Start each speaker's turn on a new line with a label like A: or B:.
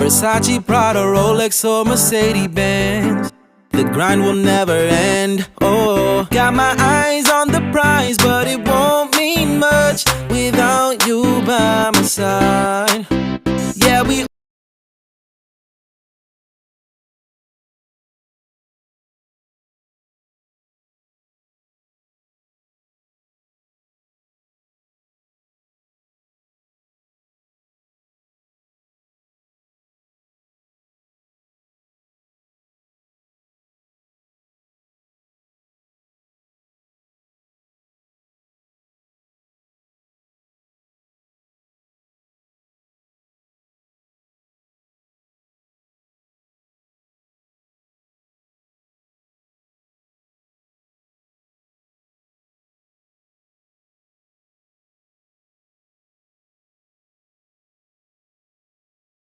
A: Versace, Prada, Rolex or Mercedes-Benz. The grind will never end. Oh, got my eyes on the prize, but it won't mean much without you by my side. Yeah, we